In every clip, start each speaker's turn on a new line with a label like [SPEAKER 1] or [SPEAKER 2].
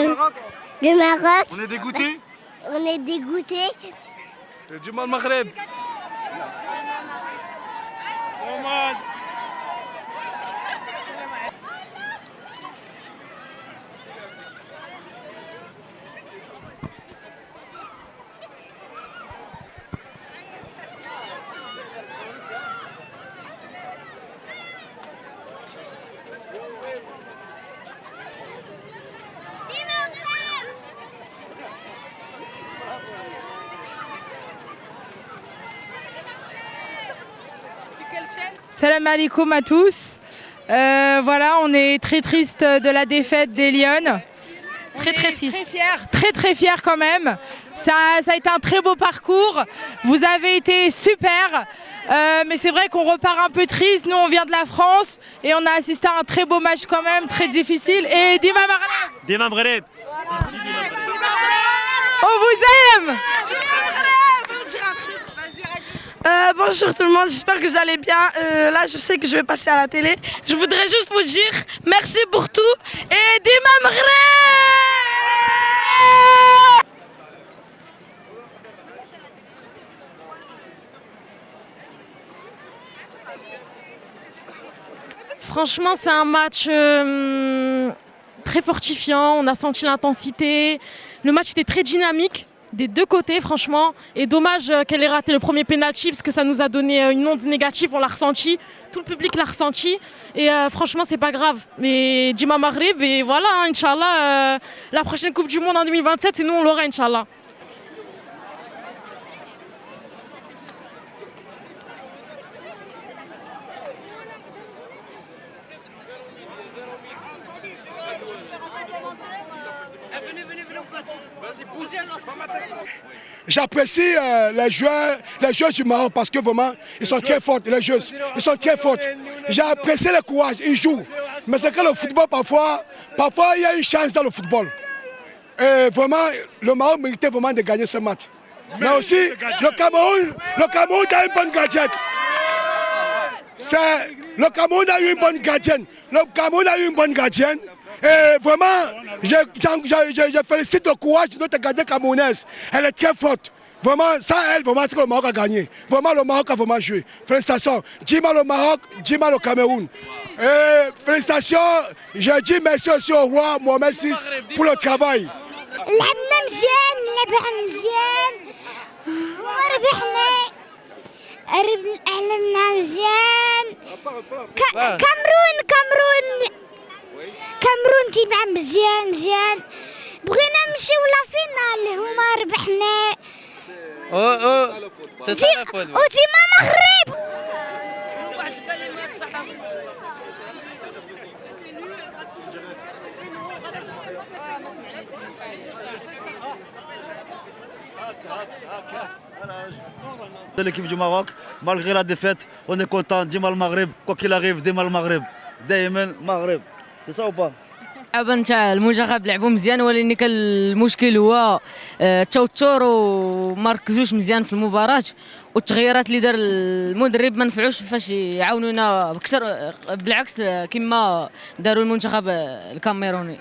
[SPEAKER 1] Maroc.
[SPEAKER 2] Le Maroc.
[SPEAKER 1] On est dégoûté.
[SPEAKER 2] On est dégoûté.
[SPEAKER 1] Du Maghreb.
[SPEAKER 3] Salam alaikum à tous. Voilà, on est très triste de la défaite des Lions.
[SPEAKER 4] Très triste.
[SPEAKER 3] Très fiers quand même. Ça a été un très beau parcours. Vous avez été super. Mais c'est vrai qu'on repart un peu triste. Nous, on vient de la France et on a assisté à un très beau match quand même, très difficile. Et Dima Maghreb.
[SPEAKER 5] Dima Maghreb.
[SPEAKER 3] On vous aime.
[SPEAKER 4] Bonjour tout le monde, j'espère que vous allez bien. Là, je sais que je vais passer à la télé. Je voudrais juste vous dire merci pour tout et Dima Maghreb.
[SPEAKER 6] Franchement, c'est un match très fortifiant. On a senti l'intensité. Le match était très dynamique des deux côtés, franchement. Et dommage qu'elle ait raté le premier penalty parce que ça nous a donné une onde négative. On l'a ressenti. Tout le public l'a ressenti. Et franchement, c'est pas grave. Mais Dima Maghreb, et voilà, hein, Inch'Allah, la prochaine Coupe du Monde en 2027, c'est nous, on l'aura, Inch'Allah.
[SPEAKER 7] J'apprécie les joueurs du Maroc parce que vraiment, ils sont très forts, les joueurs, ils sont très forts. J'ai apprécié le courage, ils jouent. Mais c'est que le football, parfois, il y a une chance dans le football. Et vraiment, le Maroc méritait vraiment de gagner ce match. Mais aussi, le Cameroun a une bonne gardienne. Le Cameroun a eu une bonne gardienne. Le Cameroun a eu une bonne gardienne. Et vraiment, je félicite le courage de notre gardienne camerounaise. Elle est très forte. Vraiment, ça, vraiment, c'est que le Maroc a gagné. Vraiment, le Maroc a vraiment joué. Félicitations. Dima le Maroc, Dima le Cameroun. Et félicitations. Je dis merci aussi au roi Mohamed VI pour le travail.
[SPEAKER 2] لعبنا مزيان لعبنا مزيان وربحنا لعبنا مزيان كامرون كيلعب مزيان بغينا نمشيو لافينال هما ربحنا وديما مغرب
[SPEAKER 8] De l'équipe du Maroc, malgré la défaite, on est content. Dima le Maghreb, quoi qu'il arrive, Dima le Maghreb. Daimen Maghreb. C'est ça ou pas?
[SPEAKER 9] اللعابه نتاع المنتخب لعبوا مزيان ولكن كان المشكل هو التوتر وما ركزوش مزيان في المباراه والتغييرات اللي دار المدرب ما نفعوش فاش يعاونونا اكثر بالعكس كما داروا المنتخب الكاميروني.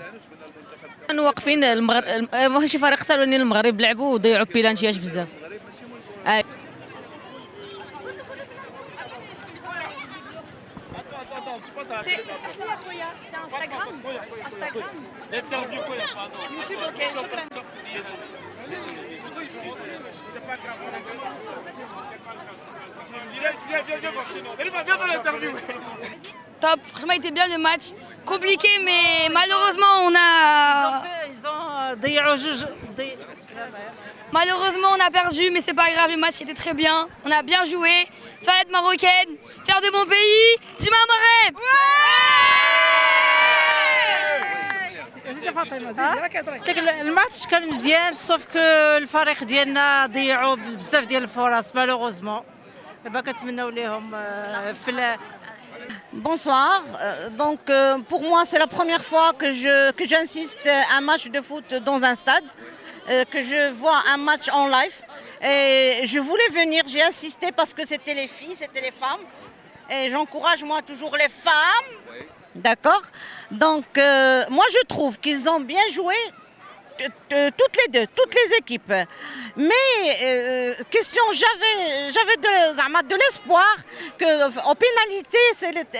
[SPEAKER 9] كانوا واقفين المغرب ماشي فريق سهل ولكن المغرب لعبوا وضيعوا بيلانتيات بزاف.
[SPEAKER 10] C'est Instagram. L'interview quoi, pardon. YouTube, ok. C'est pas grave. Viens dans l'interview.
[SPEAKER 11] Top, franchement, il était bien le match. Compliqué, mais malheureusement, Malheureusement, on a perdu, mais c'est pas grave, le match était très bien. On a bien joué. Fête marocaine, faire de mon pays, Dima Maghreb.
[SPEAKER 4] الماتش كان مزيان سوف كو الفريق ديالنا ضيعوا بزاف ديال الفرص مالوغوزمون دابا كنتمناو ليهم في
[SPEAKER 12] Bonsoir. Pour moi, c'est la première fois que j'insiste à un match de foot dans un stade, que je vois un match en live. Et je voulais venir, j'ai insisté parce que c'était les filles, c'était les femmes. Et j'encourage moi toujours les femmes. D'accord. Donc, moi je trouve qu'ils ont bien joué toutes les équipes. Mais question, j'avais de l'espoir qu'en pénalité,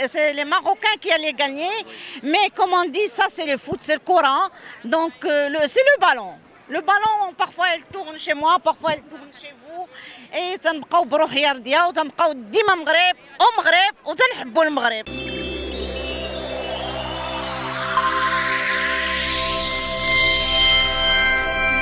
[SPEAKER 12] c'est les Marocains qui allaient gagner. Mais comme on dit, ça c'est le foot, c'est le courant. Donc c'est le ballon. Le ballon, parfois, elle tourne chez moi, parfois, elle tourne chez vous. Et تنبقاو بروحية رضية وتنبقاو ديما مغرب ومغرب وتنحبوا المغرب.